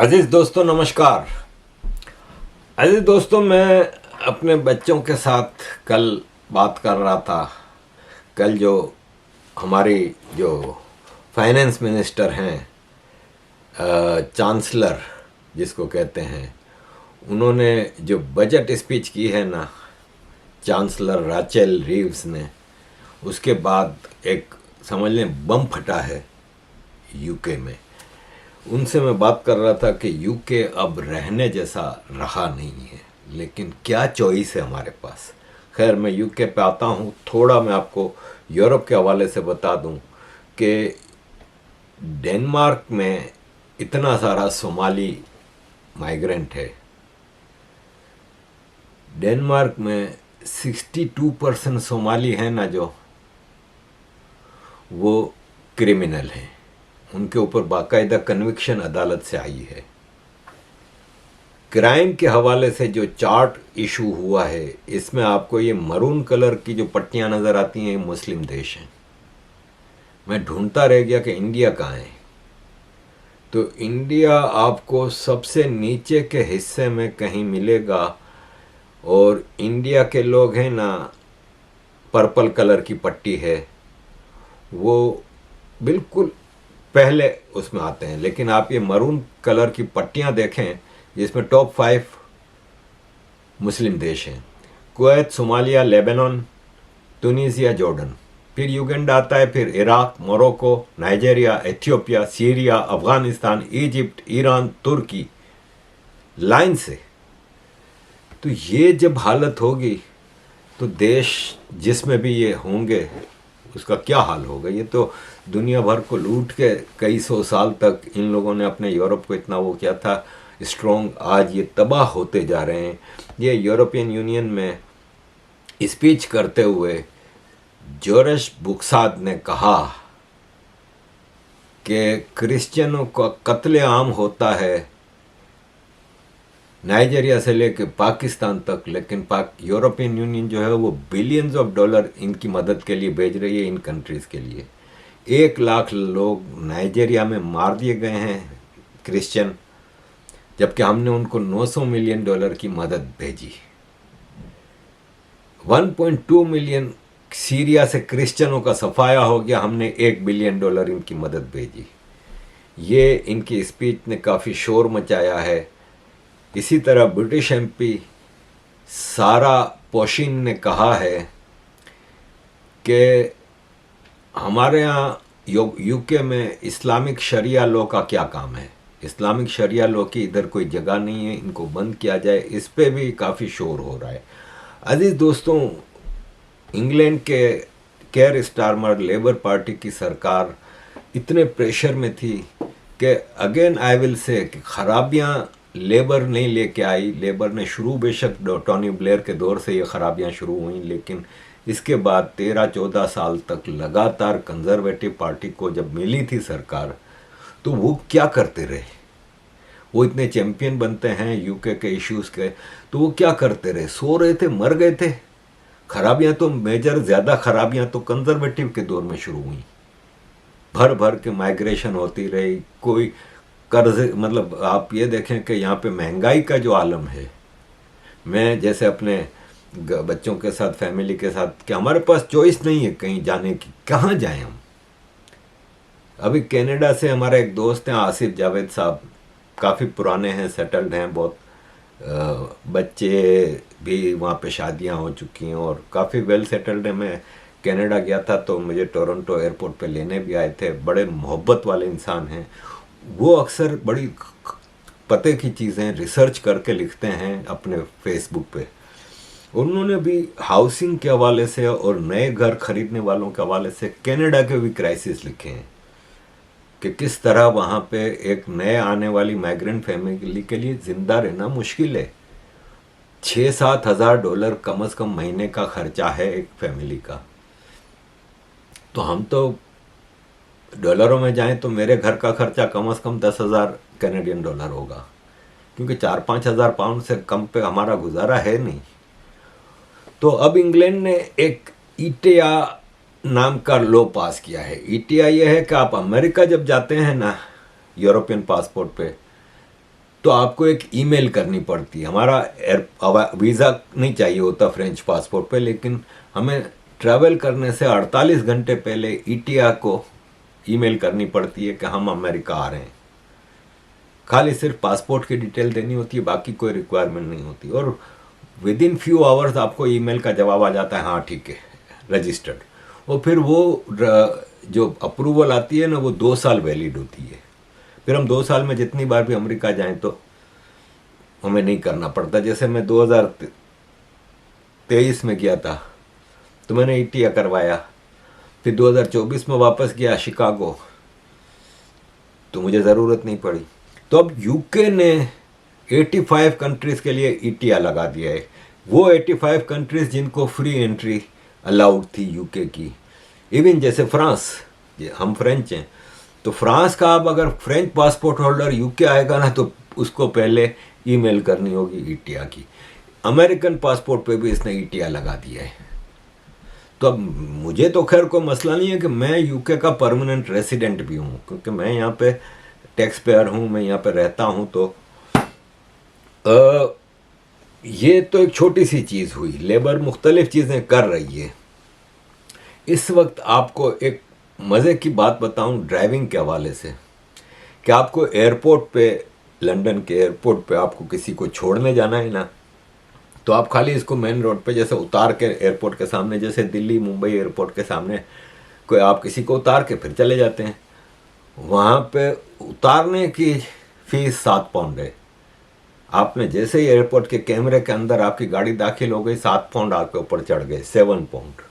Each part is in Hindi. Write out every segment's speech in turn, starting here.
अजीज दोस्तों नमस्कार। अजीज दोस्तों, मैं अपने बच्चों के साथ कल बात कर रहा था। कल जो हमारी जो फाइनेंस मिनिस्टर हैं, चांसलर जिसको कहते हैं, उन्होंने जो बजट स्पीच की है ना, चांसलर राचेल रीव्स ने, उसके बाद एक समझ लें बम फटा है यूके में। उनसे मैं बात कर रहा था कि यूके अब रहने जैसा रहा नहीं है, लेकिन क्या चॉइस है हमारे पास। खैर, मैं यूके पे आता हूँ। थोड़ा मैं आपको यूरोप के हवाले से बता दूँ कि डेनमार्क में इतना सारा सोमाली माइग्रेंट है। डेनमार्क में 62% सोमाली हैं ना, जो वो क्रिमिनल हैं। उनके ऊपर बाकायदा कन्विक्शन अदालत से आई है। क्राइम के हवाले से जो चार्ट इशू हुआ है, इसमें आपको ये मरून कलर की जो पट्टियां नज़र आती हैं, ये मुस्लिम देश हैं। मैं ढूंढता रह गया कि इंडिया कहाँ है। तो इंडिया आपको सबसे नीचे के हिस्से में कहीं मिलेगा, और इंडिया के लोग हैं ना, पर्पल कलर की पट्टी है, वो बिल्कुल पहले उसमें आते हैं। लेकिन आप ये मरून कलर की पट्टियां देखें, जिसमें टॉप 5 मुस्लिम देश हैं: Kuwait, Somalia, Lebanon, Tunisia, Jordan. फिर युगांडा आता है, फिर Iraq, Morocco, Nigeria, Ethiopia, Syria, Afghanistan, Egypt, Iran, Turkey, line से। तो ये जब हालत होगी तो देश जिसमें भी ये होंगे उसका क्या हाल होगा। ये तो दुनिया भर को लूट के कई सौ साल तक इन लोगों ने अपने यूरोप को इतना वो किया था स्ट्रॉन्ग, आज ये तबाह होते जा रहे हैं। ये यूरोपियन यूनियन में स्पीच करते हुए जोरश बुक्साद ने कहा कि क्रिश्चियनों का कत्लेआम होता है नाइजीरिया से लेकर पाकिस्तान तक, लेकिन यूरोपियन यूनियन जो है वो बिलियंस ऑफ डॉलर इनकी मदद के लिए भेज रही है, इन कंट्रीज़ के लिए। 1 लाख लोग नाइजीरिया में मार दिए गए हैं क्रिश्चियन, जबकि हमने उनको $900 मिलियन की मदद भेजी। 1.2 मिलियन सीरिया से क्रिश्चियनों का सफाया हो गया, हमने $1 बिलियन इनकी मदद भेजी। ये इनकी स्पीच ने काफ़ी शोर मचाया है। इसी तरह ब्रिटिश एमपी सारा पोशिन ने कहा है कि हमारे यहाँ यूके में इस्लामिक शरिया लॉ का क्या काम है। इस्लामिक शरिया लॉ की इधर कोई जगह नहीं है, इनको बंद किया जाए। इस पे भी काफ़ी शोर हो रहा है। अजीज दोस्तों, इंग्लैंड के केयर स्टारमर लेबर पार्टी की सरकार इतने प्रेशर में थी कि अगेन आई विल से कि खराबियाँ लेबर नहीं लेके आई। लेबर ने शुरू बेशक टोनी ब्लेयर के दौर से ये खराबियां शुरू हुई, लेकिन इसके बाद 13-14 साल तक लगातार कंजर्वेटिव पार्टी को जब मिली थी सरकार, तो वो क्या करते रहे। वो इतने चैंपियन बनते हैं यूके के इश्यूज़ के, तो वो क्या करते रहे, सो रहे थे, मर गए थे। खराबियां तो मेजर ज़्यादा खराबियां तो कंजर्वेटिव के दौर में शुरू हुई। भर भर के माइग्रेशन होती रही, कोई कर्ज, मतलब आप ये देखें कि यहाँ पे महंगाई का जो आलम है। मैं जैसे अपने बच्चों के साथ, फैमिली के साथ, कि हमारे पास चॉइस नहीं है कहीं जाने की, कहाँ जाएं हम। अभी कनाडा से हमारा एक दोस्त हैं आसिफ जावेद साहब, काफ़ी पुराने हैं, सेटल्ड हैं बहुत, बच्चे भी वहाँ पे शादियाँ हो चुकी हैं और काफ़ी वेल सेटल्ड है। मैं कनाडा गया था तो मुझे टोरंटो एयरपोर्ट पे लेने भी आए थे। बड़े मोहब्बत वाले इंसान हैं। वो अक्सर बड़ी पते की चीज़ें रिसर्च करके लिखते हैं अपने फेसबुक पे। उन्होंने भी हाउसिंग के हवाले से और नए घर खरीदने वालों के हवाले से कनाडा के भी क्राइसिस लिखे हैं कि किस तरह वहाँ पे एक नए आने वाली माइग्रेंट फैमिली के लिए ज़िंदा रहना मुश्किल है। $6-7 हज़ार कम से कम महीने का खर्चा है एक फैमिली का। तो हम तो डॉलरों में जाएं तो मेरे घर का खर्चा कम से कम 10,000 कैनेडियन डॉलर होगा, क्योंकि 4-5 हज़ार पाउंड से कम पे हमारा गुजारा है नहीं। तो अब इंग्लैंड ने एक ईटिया नाम का लॉ पास किया है। ईटिया ये है कि आप अमेरिका जब जाते हैं ना यूरोपियन पासपोर्ट पे, तो आपको एक ईमेल करनी पड़ती है। हमारा वीज़ा नहीं चाहिए होता फ्रेंच पासपोर्ट पे, लेकिन हमें ट्रैवल करने से 48 घंटे पहले ईटीए को ईमेल करनी पड़ती है कि हम अमेरिका आ रहे हैं। खाली सिर्फ पासपोर्ट की डिटेल देनी होती है, बाकी कोई रिक्वायरमेंट नहीं होती, और विद इन फ्यू आवर्स आपको ईमेल का जवाब आ जाता है, हाँ ठीक है रजिस्टर्ड। और फिर वो जो अप्रूवल आती है ना, वो 2 साल वैलिड होती है। फिर हम 2 साल में जितनी बार भी अमेरिका जाएं तो हमें नहीं करना पड़ता। जैसे मैं 2023 में गया था तो मैंने ईटीए करवाया, फिर 2024 में वापस गया शिकागो तो मुझे ज़रूरत नहीं पड़ी। तो अब यूके ने 85 कंट्रीज़ के लिए ईटीए लगा दिया है। वो 85 कंट्रीज़ जिनको फ्री एंट्री अलाउड थी यूके की, इवन जैसे फ्रांस, हम फ्रेंच हैं, तो फ्रांस का अब अगर फ्रेंच पासपोर्ट होल्डर यूके आएगा ना तो उसको पहले ईमेल करनी होगी ईटीए की। अमेरिकन पासपोर्ट पे भी इसने ईटीए लगा दिया है। तो अब मुझे तो खैर कोई मसला नहीं है कि मैं यूके का परमानेंट रेसिडेंट भी हूँ, क्योंकि मैं यहाँ पे टैक्स पेयर हूँ, मैं यहाँ पे रहता हूँ। तो ये तो एक छोटी सी चीज़ हुई। लेबर मुख्तलिफ चीज़ें कर रही है। इस वक्त आपको एक मज़े की बात बताऊं ड्राइविंग के हवाले से, कि आपको एयरपोर्ट पे, लंदन के एयरपोर्ट पे आपको किसी को छोड़ने जाना है ना, तो आप खाली इसको मेन रोड पे जैसे उतार के एयरपोर्ट के सामने, जैसे दिल्ली मुंबई एयरपोर्ट के सामने कोई आप किसी को उतार के फिर चले जाते हैं, वहाँ पे उतारने की फ़ीस 7 पाउंड है। आपने जैसे ही एयरपोर्ट के कैमरे के अंदर आपकी गाड़ी दाखिल हो गई, 7 पाउंड आपके ऊपर चढ़ गए, 7 पाउंड।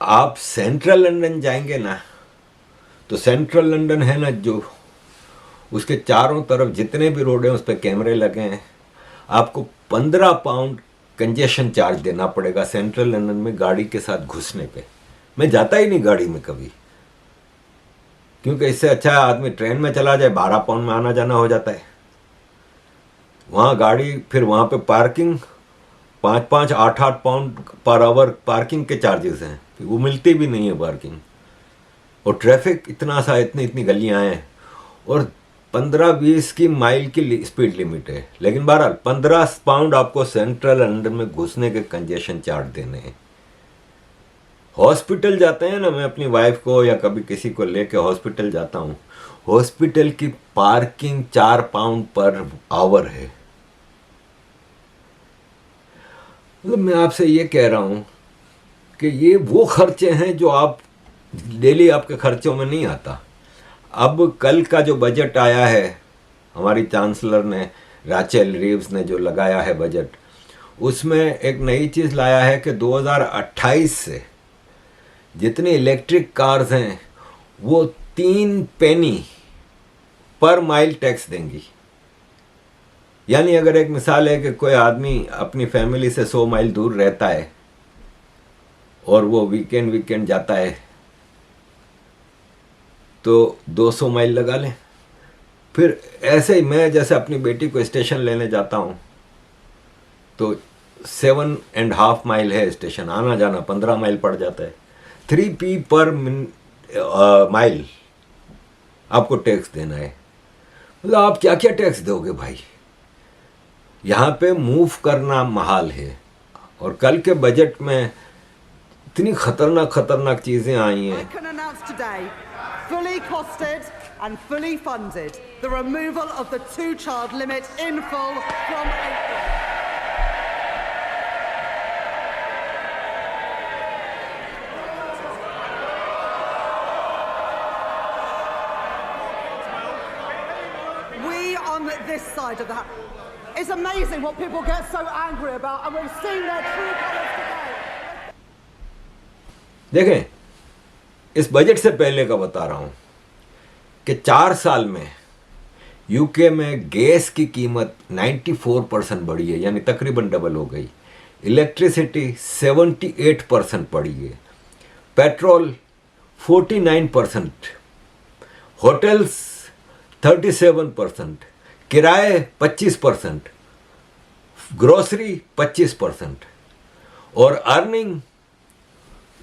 आप सेंट्रल लंदन जाएंगे ना, तो सेंट्रल लंदन है ना, जो उसके चारों तरफ जितने भी रोड हैं उस पर कैमरे लगे हैं, आपको 15 पाउंड कंजेशन चार्ज देना पड़ेगा सेंट्रल लंदन में गाड़ी के साथ घुसने पे। मैं जाता ही नहीं गाड़ी में कभी, क्योंकि इससे अच्छा है आदमी ट्रेन में चला जाए, 12 पाउंड में आना जाना हो जाता है। वहाँ गाड़ी, फिर वहाँ पे parking 5-5, 8-8 pound per hour parking के चार्जेस हैं, वो मिलती भी नहीं है पार्किंग। और ट्रैफिक इतना सा, इतनी गलियाँ हैं, और 15-20 की माइल की स्पीड लिमिट है। लेकिन बहरहाल 15 पाउंड आपको सेंट्रल लंदन में घुसने के कंजेशन चार्ज देने हैं। हॉस्पिटल जाते हैं ना, मैं अपनी वाइफ को या कभी किसी को लेके हॉस्पिटल जाता हूँ, हॉस्पिटल की पार्किंग 4 पाउंड पर आवर है। मतलब मैं आपसे ये कह रहा हूँ कि ये वो खर्चे हैं जो आप डेली आपके खर्चों में नहीं आता। अब कल का जो बजट आया है, हमारी चांसलर ने, राचेल रीव्स ने जो लगाया है बजट, उसमें एक नई चीज़ लाया है कि 2028 से जितनी इलेक्ट्रिक कार्स हैं वो 3 पेनी पर माइल टैक्स देंगी। यानी अगर एक मिसाल है कि कोई आदमी अपनी फैमिली से 100 माइल दूर रहता है और वो वीकेंड जाता है, तो 200 माइल लगा लें। फिर ऐसे ही मैं जैसे अपनी बेटी को स्टेशन लेने जाता हूँ तो 7.5 माइल है स्टेशन, आना जाना 15 माइल पड़ जाता है। 3p पर माइल आपको टैक्स देना है। मतलब आप क्या क्या टैक्स दोगे भाई? यहाँ पे मूव करना महाल है। और कल के बजट में इतनी खतरनाक चीज़ें आई हैं। Fully costed and fully funded the removal of the 2-child limit in full from April. We on this side of the house, it's amazing what people get so angry about, and we've seen their true colours today. देखें, इस बजट से पहले का बता रहा हूँ कि 4 साल में यूके में गैस की कीमत 94% बढ़ी है, यानी तकरीबन डबल हो गई। इलेक्ट्रिसिटी 78% बढ़ी है। पेट्रोल 49%, होटल्स 37%, किराए 25%, ग्रोसरी 25%, और अर्निंग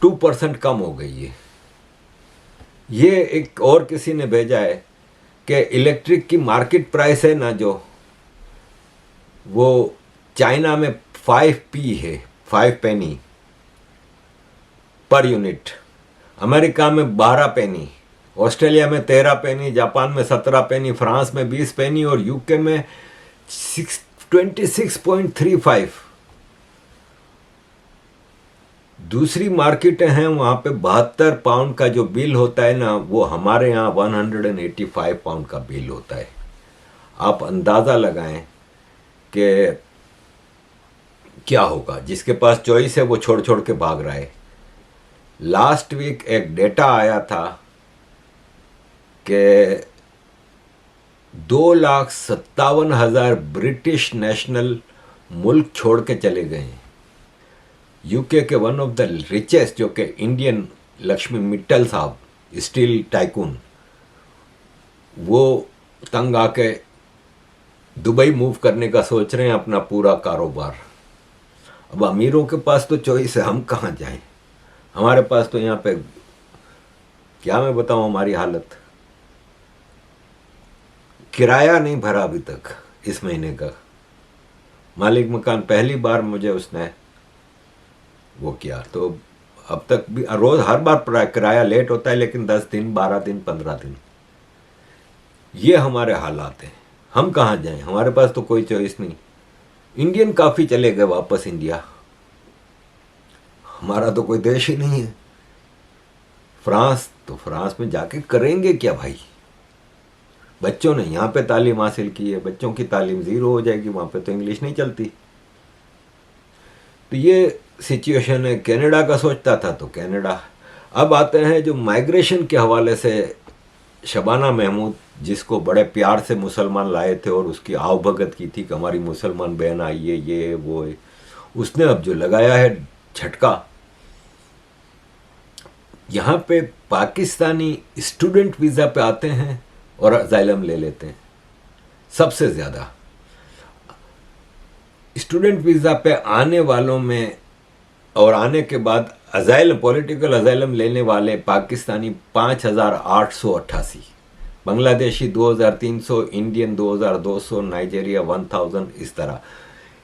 2% कम हो गई है। ये एक और किसी ने भेजा है कि इलेक्ट्रिक की मार्केट प्राइस है ना जो, वो चाइना में 5p है, 5 पेनी पर यूनिट, अमेरिका में 12 पेनी, ऑस्ट्रेलिया में 13 पेनी, जापान में 17 पेनी, फ्रांस में 20 पेनी और यूके में 26.35। दूसरी मार्केटें हैं वहाँ पे 72 पाउंड का जो बिल होता है ना, वो हमारे यहाँ 185 पाउंड का बिल होता है। आप अंदाज़ा लगाएं कि क्या होगा। जिसके पास चॉइस है वो छोड़ छोड़ के भाग रहा है। लास्ट वीक एक डेटा आया था कि 2,57,000 ब्रिटिश नेशनल मुल्क छोड़ के चले गए हैं। यूके के वन ऑफ द रिचेस्ट जो कि इंडियन लक्ष्मी मित्तल साहब, स्टील टाइकून, वो तंग आके दुबई मूव करने का सोच रहे हैं अपना पूरा कारोबार। अब अमीरों के पास तो चॉइस है, हम कहाँ जाएं। हमारे पास तो यहाँ पे क्या मैं बताऊँ हमारी हालत। किराया नहीं भरा अभी तक इस महीने का। मालिक मकान पहली बार मुझे उसने वो किया, तो अब तक भी रोज हर बार किराया लेट होता है, लेकिन 10 दिन 12 दिन 15 दिन ये हमारे हालात हैं। हम कहाँ जाएं, हमारे पास तो कोई चॉइस नहीं। इंडियन काफ़ी चले गए वापस इंडिया, हमारा तो कोई देश ही नहीं है। फ्रांस, तो फ्रांस में जाके करेंगे क्या भाई। बच्चों ने यहाँ पे तालीम हासिल की है, बच्चों की तालीम ज़ीरो हो जाएगी, वहाँ पे तो इंग्लिश नहीं चलती। तो ये सिचुएशन है। कनाडा का सोचता था तो कनाडा। अब आते हैं जो माइग्रेशन के हवाले से शबाना महमूद, जिसको बड़े प्यार से मुसलमान लाए थे और उसकी आवभगत की थी कि हमारी मुसलमान बहन आई है, ये वो है, उसने अब जो लगाया है झटका। यहाँ पे पाकिस्तानी स्टूडेंट वीज़ा पे आते हैं और अजाइलम ले लेते हैं। सबसे ज़्यादा स्टूडेंट वीज़ा पे आने वालों में और आने के बाद अजाइलम, पॉलिटिकल अजाइलम लेने वाले पाकिस्तानी 5,888, बांग्लादेशी 2,300, इंडियन 2,200, नाइजीरिया 1,000, इस तरह।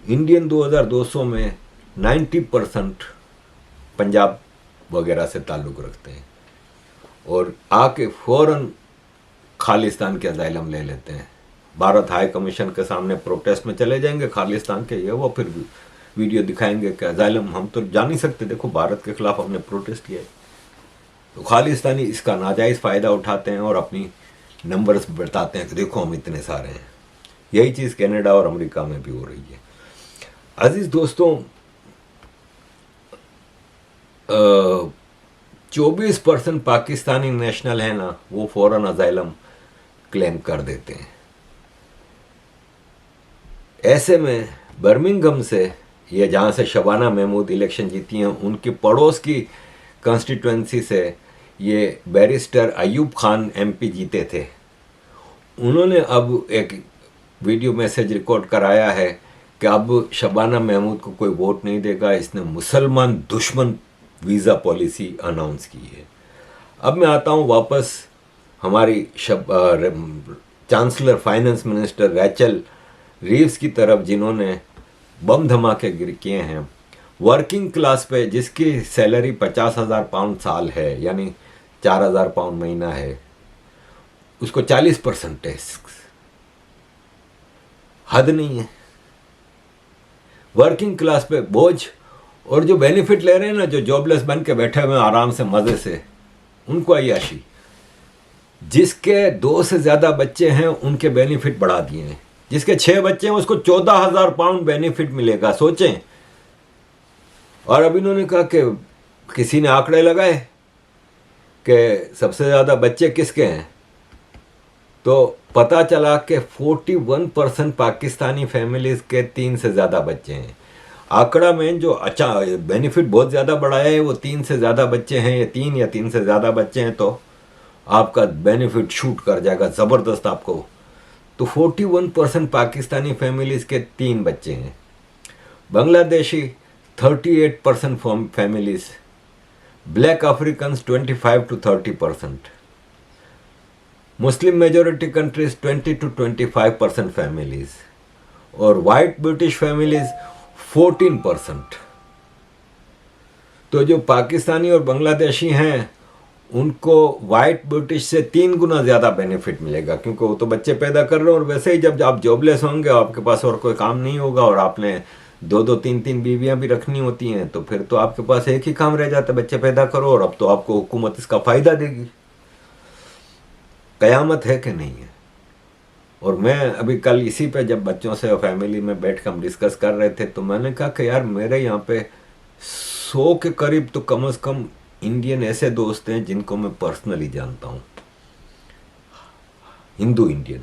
इंडियन 2,200 में 90% पंजाब वगैरह से ताल्लुक़ रखते हैं और आके फ़ौरन खालिस्तान के अजाइलम ले लेते हैं। भारत हाई कमीशन के सामने प्रोटेस्ट में चले जाएंगे खालिस्तान के, ये वो फिर वीडियो दिखाएंगे कि अजाइलम हम तो जा नहीं सकते, देखो भारत के खिलाफ हमने प्रोटेस्ट किया है। तो खालिस्तानी इसका नाजायज़ फ़ायदा उठाते हैं और अपनी नंबर्स बताते हैं कि देखो हम इतने सारे हैं। यही चीज़ कनाडा और अमेरिका में भी हो रही है। अजीज़ दोस्तों, 24% पाकिस्तानी नेशनल है ना, वो फ़ौरन अजाइलम क्लेम कर देते हैं। ऐसे में बर्मिंघम से, ये जहाँ से शबाना महमूद इलेक्शन जीती हैं, उनके पड़ोस की कॉन्स्टिट्यूंसी से ये बैरिस्टर अयूब खान एमपी जीते थे। उन्होंने अब एक वीडियो मैसेज रिकॉर्ड कराया है कि अब शबाना महमूद को कोई वोट नहीं देगा, इसने मुसलमान दुश्मन वीज़ा पॉलिसी अनाउंस की है। अब मैं आता हूँ वापस हमारी chancellor finance minister Rachel Reeves की तरफ, जिन्होंने बम धमाके किए हैं वर्किंग क्लास पे, जिसकी सैलरी 50,000 पाउंड साल है, यानी 4,000 पाउंड महीना है, उसको 40% टैक्स। हद नहीं है। वर्किंग क्लास पे बोझ, और जो बेनिफिट ले रहे हैं ना, जो जॉबलेस बन के बैठे हुए आराम से मज़े से, उनको अय्याशी। जिसके 2 से ज़्यादा बच्चे हैं उनके बेनिफिट बढ़ा दिए हैं। जिसके 6 बच्चे हैं उसको 14,000 पाउंड बेनिफिट मिलेगा, सोचें। और अब इन्होंने कहा कि किसी ने आंकड़े लगाए कि सबसे ज़्यादा बच्चे किसके हैं, तो पता चला कि 41% पाकिस्तानी फैमिलीज़ के 3 से ज़्यादा बच्चे हैं। आंकड़ा में जो अच्छा बेनिफिट बहुत ज़्यादा बढ़ाया है वो 3 से ज़्यादा बच्चे हैं, या 3 या 3 से ज़्यादा बच्चे हैं, तो आपका बेनिफिट शूट कर जाएगा ज़बरदस्त आपको। तो 41% पाकिस्तानी फैमिलीज़ के 3 बच्चे हैं। Bangladeshi 38% families, black Africans 25 to 30%, Muslim majority countries 20 to 25% families, और वाइट ब्रिटिश फैमिलीज 14%। तो जो पाकिस्तानी और बांग्लादेशी हैं उनको वाइट ब्रिटिश से 3 गुना ज़्यादा बेनिफिट मिलेगा, क्योंकि वो तो बच्चे पैदा कर रहे हैं, और वैसे ही जब आप जॉबलेस होंगे, आपके पास और कोई काम नहीं होगा, और आपने 2-2, 3-3 बीवियां भी रखनी होती हैं, तो फिर तो आपके पास एक ही काम रह जाता है, बच्चे पैदा करो, और अब तो आपको हुकूमत इसका फ़ायदा देगी। कयामत है कि नहीं है। और मैं अभी कल इसी पे जब बच्चों से और फैमिली में बैठ कर हम डिस्कस कर रहे थे, तो मैंने कहा कि यार मेरे यहाँ पे 100 के करीब तो कम से कम इंडियन ऐसे दोस्त हैं जिनको मैं पर्सनली जानता हूँ, हिंदू इंडियन।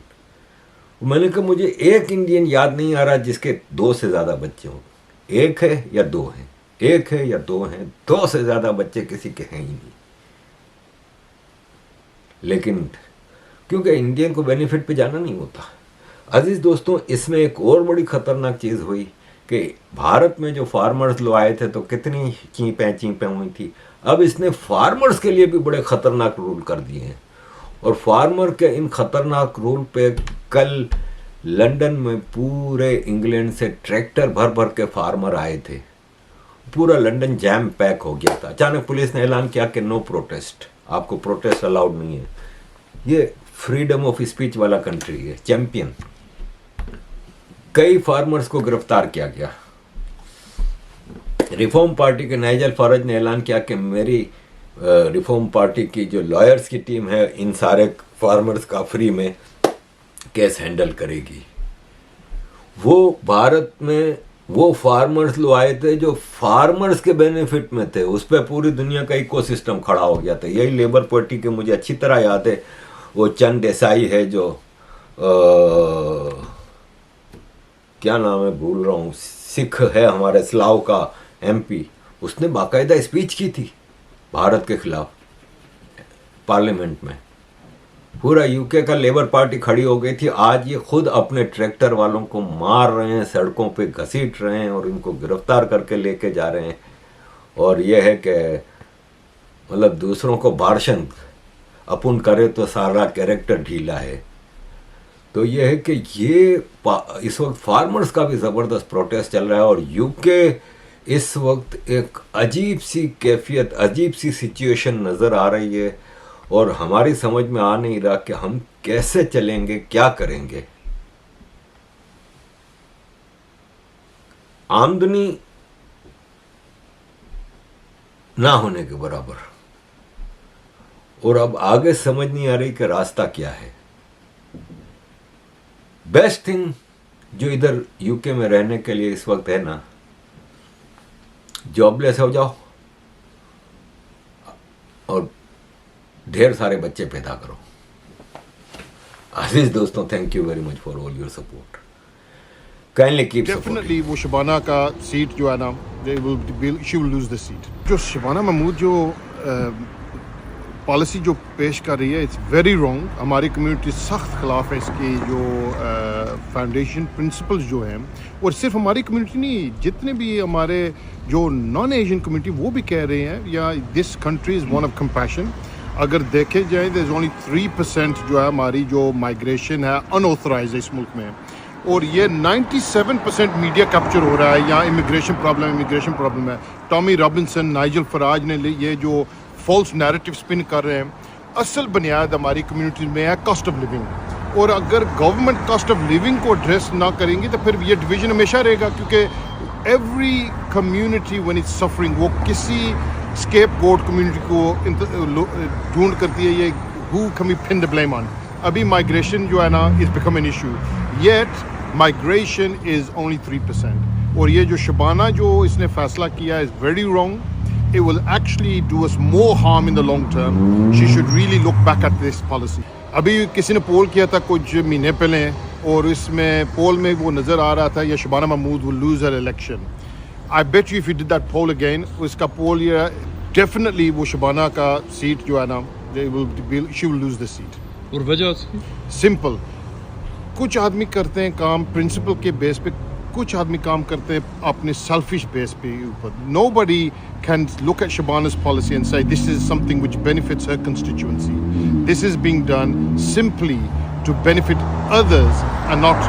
मैंने कहा मुझे एक इंडियन याद नहीं आ रहा जिसके 2 से ज़्यादा बच्चे हों। 1 है या 2 हैं, 1 है या 2 हैं, 2 से ज़्यादा बच्चे किसी के हैं ही नहीं। लेकिन क्योंकि इंडियन को बेनिफिट पे जाना नहीं होता। अजीज दोस्तों, इसमें एक और बड़ी खतरनाक चीज़ हुई कि भारत में जो फार्मर्स लोग आए थे तो कितनी चीपें हुई थी। अब इसने फार्मर्स के लिए भी बड़े खतरनाक रूल कर दिए हैं, और फार्मर के इन खतरनाक रूल पे कल लंदन में पूरे इंग्लैंड से ट्रैक्टर भर भर के फार्मर आए थे। पूरा लंदन जैम पैक हो गया था। अचानक पुलिस ने ऐलान किया कि नो प्रोटेस्ट, आपको प्रोटेस्ट अलाउड नहीं है। ये फ्रीडम ऑफ स्पीच वाला कंट्री है, चैंपियन। कई फार्मर्स को गिरफ्तार किया गया। रिफॉर्म पार्टी के नाइजल फारज ने ऐलान किया कि मेरी रिफॉर्म पार्टी की जो लॉयर्स की टीम है इन सारे फार्मर्स का फ्री में केस हैंडल करेगी। वो भारत में वो फार्मर्स लोग आए थे जो फार्मर्स के बेनिफिट में थे, उस पर पूरी दुनिया का इकोसिस्टम खड़ा हो गया था। यही लेबर पार्टी के मुझे अच्छी तरह याद है, वो चंद देसाई है जो क्या नाम है भूल रहा हूँ, सिख है हमारे स्लाव का MP, उसने बाकायदा स्पीच की थी भारत के खिलाफ पार्लियामेंट में। पूरा UK का लेबर पार्टी खड़ी हो गई थी। आज ये खुद अपने ट्रैक्टर वालों को मार रहे हैं, सड़कों पे घसीट रहे हैं और इनको गिरफ्तार करके लेके जा रहे हैं। और ये है कि मतलब दूसरों को भाषण अपन करे तो सारा कैरेक्टर ढीला है। तो ये है कि ये इस वक्त फार्मर्स का भी ज़बरदस्त प्रोटेस्ट चल रहा है, और UK इस वक्त एक अजीब सी कैफियत, अजीब सी सिचुएशन नज़र आ रही है, और हमारी समझ में आ नहीं रहा कि हम कैसे चलेंगे, क्या करेंगे। आमदनी ना होने के बराबर, और अब आगे समझ नहीं आ रही कि रास्ता क्या है। बेस्ट थिंग जो इधर UK में रहने के लिए इस वक्त है ना, जॉबलेस हो जाओ और ढेर सारे बच्चे पैदा करो। अजीज दोस्तों, thank you very much for all your support. Kindly keep definitely वो शबाना का सीट जो है ना, she will lose the seat. जो शबाना महमूद जो पॉलिसी जो पेश कर रही है, इट्स वेरी रॉन्ग। हमारी कम्युनिटी सख्त खिलाफ है इसकी जो फाउंडेशन प्रिंसिपल्स जो हैं। और सिर्फ हमारी कम्युनिटी नहीं, जितने भी हमारे जो नॉन एशियन कम्युनिटी वो भी कह रहे हैं, या this country is one of compassion. अगर देखे जाए देयर इज़ ओनली 3% जो है हमारी जो माइग्रेशन है अनऑथराइज्ड है इस मुल्क में, और ये 97% मीडिया कैप्चर हो रहा है। यहाँ इमिग्रेशन प्रॉब्लम है। टॉमी रॉबिन्सन, नाइजल फराज ने ये जो फॉल्स नैरेटिव स्पिन कर रहे हैं, असल बुनियाद हमारी कम्युनिटी में है कॉस्ट ऑफ लिविंग। और अगर गवर्नमेंट कॉस्ट ऑफ लिविंग को एड्रेस ना करेंगे तो फिर ये डिवीजन हमेशा रहेगा, क्योंकि every community when it's suffering वो किसी स्केपगोट कम्युनिटी को ढूंढ करती है, ये who can we pin the blame on. अभी माइग्रेशन जो है ना is become an issue, yet migration is only 3%। और ये जो शबाना जो इसने फैसला किया is very wrong. It will actually do us more harm in the long term. She should really look back at this policy. अभी किसी ने पोल किया था कुछ महीने पहले, और इसमें पोल में वो नज़र आ रहा था ये Shabana Mahmood will lose her election. I bet you if you did that poll again, उसका पोल ये definitely वो शबाना का सीट जो है ना, she will lose the seat. और वजह उसकी सिंपल, कुछ आदमी करते हैं काम प्रिंसिपल के बेस पे, कुछ आदमी काम करते हैं अपने सेल्फिश बेस पे ऊपर. Nobody can look at Shabana's policy and say this is something which benefits her constituency. This is being done simply to benefit others and not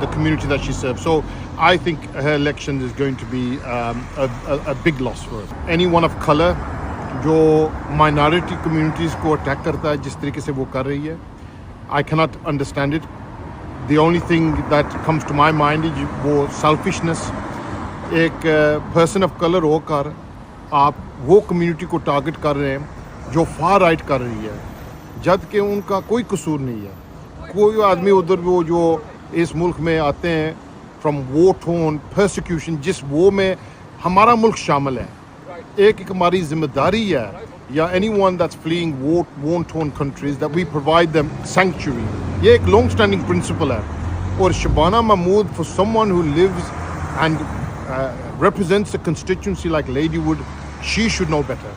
the community that she serves. So I think her election is going to be a big loss for us. Anyone of color जो minority communities को attack करता है जिस तरीके से वो कर रही है, I cannot understand it. The only thing that comes to my mind is वो selfishness. एक person of color होकर आप वो community को target कर रहे हैं जो far right कर रही है, जब कि उनका कोई कसूर नहीं है. कोई आदमी उधर वो जो इस मुल्क में आते हैं from war torn persecution, जिस वो में हमारा मुल्क शामिल है, एक हमारी जिम्मेदारी है या anyone that's fleeing war-torn countries that we provide them sanctuary. ये एक long-standing principle है. और Shabana Mahmood, for someone who lives and represents a constituency like Ladywood, she should know better.